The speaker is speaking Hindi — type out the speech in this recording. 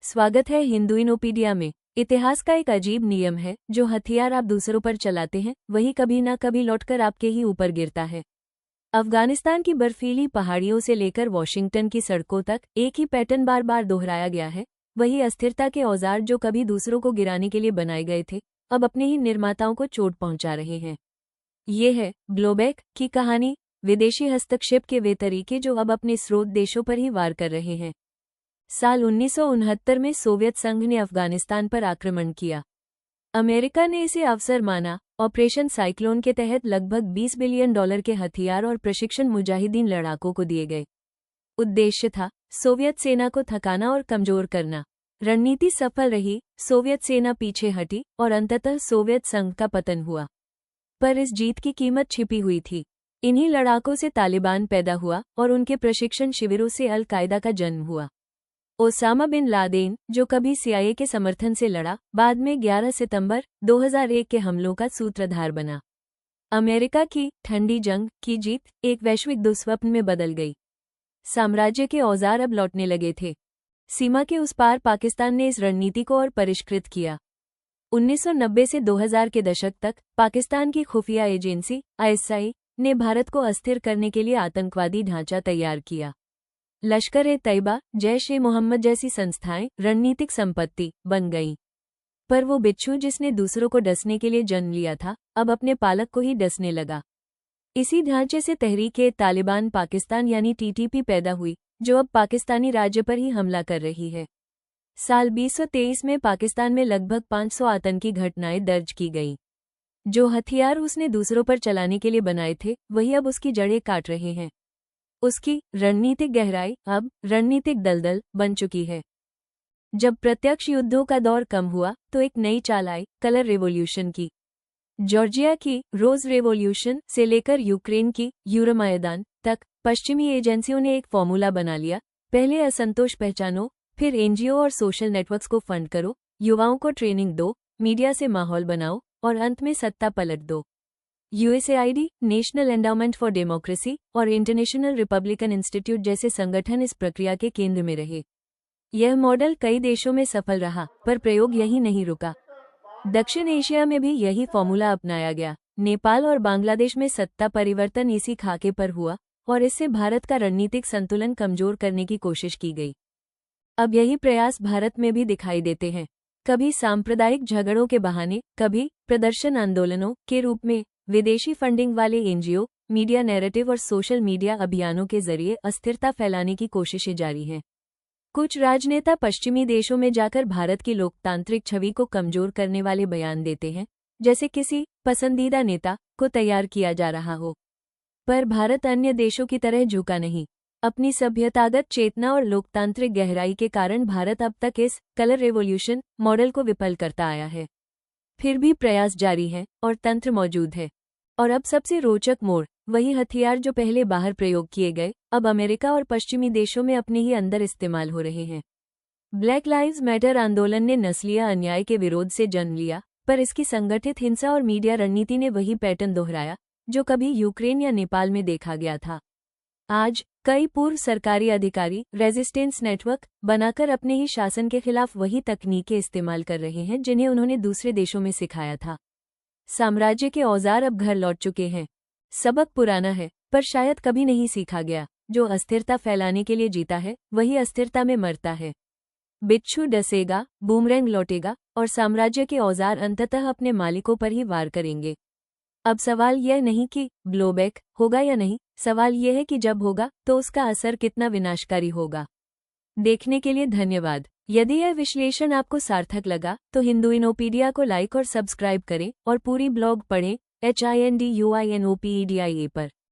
स्वागत है हिंदुइनोपीडिया में। इतिहास का एक अजीब नियम है, जो हथियार आप दूसरों पर चलाते हैं वही कभी ना कभी लौटकर आपके ही ऊपर गिरता है। अफगानिस्तान की बर्फीली पहाड़ियों से लेकर वॉशिंगटन की सड़कों तक एक ही पैटर्न बार बार दोहराया गया है। वही अस्थिरता के औजार जो कभी दूसरों को गिराने के लिए बनाए गए थे, अब अपने ही निर्माताओं को चोट पहुंचा रहे हैं। ये है ब्लोबैक की कहानी, विदेशी हस्तक्षेप के वे तरीके जो अब अपने स्रोत देशों पर ही वार कर रहे हैं। साल 1969 में सोवियत संघ ने अफगानिस्तान पर आक्रमण किया। अमेरिका ने इसे अवसर माना। ऑपरेशन साइक्लोन के तहत लगभग $20 बिलियन के हथियार और प्रशिक्षण मुजाहिदीन लड़ाकों को दिए गए। उद्देश्य था सोवियत सेना को थकाना और कमजोर करना। रणनीति सफल रही, सोवियत सेना पीछे हटी और अंततः सोवियत संघ का पतन हुआ। पर इस जीत की कीमत छिपी हुई थी। इन्हीं लड़ाकों से तालिबान पैदा हुआ और उनके प्रशिक्षण शिविरों से अल कायदा का जन्म हुआ। ओसामा बिन लादेन, जो कभी सीआईए के समर्थन से लड़ा, बाद में 11 सितंबर 2001 के हमलों का सूत्रधार बना। अमेरिका की ठंडी जंग की जीत एक वैश्विक दुस्वप्न में बदल गई। साम्राज्य के औजार अब लौटने लगे थे। सीमा के उस पार पाकिस्तान ने इस रणनीति को और परिष्कृत किया। 1990 से 2000 के दशक तक पाकिस्तान की खुफिया एजेंसी ISI ने भारत को अस्थिर करने के लिए आतंकवादी ढांचा तैयार किया। लश्कर-ए-तैयबा, जैश-ए-मोहम्मद जैसी संस्थाएं रणनीतिक संपत्ति बन गईं। पर वो बिच्छू जिसने दूसरों को डसने के लिए जन्म लिया था, अब अपने पालक को ही डसने लगा। इसी ढांचे से तहरीक-ए-तालिबान पाकिस्तान यानी TTP पैदा हुई, जो अब पाकिस्तानी राज्य पर ही हमला कर रही है। साल 2023 में पाकिस्तान में लगभग 500 आतंकी घटनाएं दर्ज की गईं। जो हथियार उसने दूसरों पर चलाने के लिए बनाए थे, वही अब उसकी जड़ें काट रहे हैं। उसकी रणनीतिक गहराई अब रणनीतिक दलदल बन चुकी है। जब प्रत्यक्ष युद्धों का दौर कम हुआ तो एक नई चाल आई, कलर रेवोल्यूशन की। जॉर्जिया की रोज रेवोल्यूशन से लेकर यूक्रेन की यूरोमायदान तक पश्चिमी एजेंसियों ने एक फॉर्मूला बना लिया। पहले असंतोष पहचानो, फिर NGO और सोशल नेटवर्क्स को फंड करो, युवाओं को ट्रेनिंग दो, मीडिया से माहौल बनाओ और अंत में सत्ता पलट दो। USAID, national endowment for democracy और इंटरनेशनल रिपब्लिकन इंस्टीट्यूट जैसे संगठन इस प्रक्रिया के केंद्र में रहे। यह मॉडल कई देशों में सफल रहा, पर प्रयोग यही नहीं रुका। दक्षिण एशिया में भी यही फॉर्मूला अपनाया गया। नेपाल और बांग्लादेश में सत्ता परिवर्तन इसी खाके पर हुआ और इससे भारत का रणनीतिक संतुलन कमजोर करने की कोशिश की गई। अब यही प्रयास भारत में भी दिखाई देते हैं, कभी सांप्रदायिक झगड़ों के बहाने, कभी प्रदर्शन आंदोलनों के रूप में। विदेशी फंडिंग वाले NGO, मीडिया नैरेटिव और सोशल मीडिया अभियानों के जरिए अस्थिरता फैलाने की कोशिशें जारी हैं। कुछ राजनेता पश्चिमी देशों में जाकर भारत की लोकतांत्रिक छवि को कमजोर करने वाले बयान देते हैं, जैसे किसी पसंदीदा नेता को तैयार किया जा रहा हो। पर भारत अन्य देशों की तरह झुका नहीं। अपनी सभ्यतागत चेतना और लोकतांत्रिक गहराई के कारण भारत अब तक इस कलर रेवोल्यूशन मॉडल को विफल करता आया है। फिर भी प्रयास जारी है और तंत्र मौजूद है। और अब सबसे रोचक मोड़, वही हथियार जो पहले बाहर प्रयोग किए गए, अब अमेरिका और पश्चिमी देशों में अपने ही अंदर इस्तेमाल हो रहे हैं। ब्लैक लाइव्स मैटर आंदोलन ने नस्लीय अन्याय के विरोध से जन्म लिया, पर इसकी संगठित हिंसा और मीडिया रणनीति ने वही पैटर्न दोहराया, जो कभी यूक्रेन या नेपाल में देखा गया था। आज कई पूर्व सरकारी अधिकारी रेजिस्टेंस नेटवर्क बनाकर अपने ही शासन के खिलाफ वही तकनीकें इस्तेमाल कर रहे हैं जिन्हें उन्होंने दूसरे देशों में सिखाया था। साम्राज्य के औजार अब घर लौट चुके हैं। सबक पुराना है, पर शायद कभी नहीं सीखा गया। जो अस्थिरता फैलाने के लिए जीता है, वही अस्थिरता में मरता है। बिच्छू डसेगा, बूमरैंग लौटेगा और साम्राज्य के औजार अंततः अपने मालिकों पर ही वार करेंगे। अब सवाल यह नहीं कि ब्लोबैक होगा या नहीं, सवाल यह है कि जब होगा तो उसका असर कितना विनाशकारी होगा। देखने के लिए धन्यवाद। यदि यह विश्लेषण आपको सार्थक लगा तो हिंदुइनोपीडिया को लाइक और सब्सक्राइब करें और पूरी ब्लॉग पढ़ें HINDUINOPEDIA पर।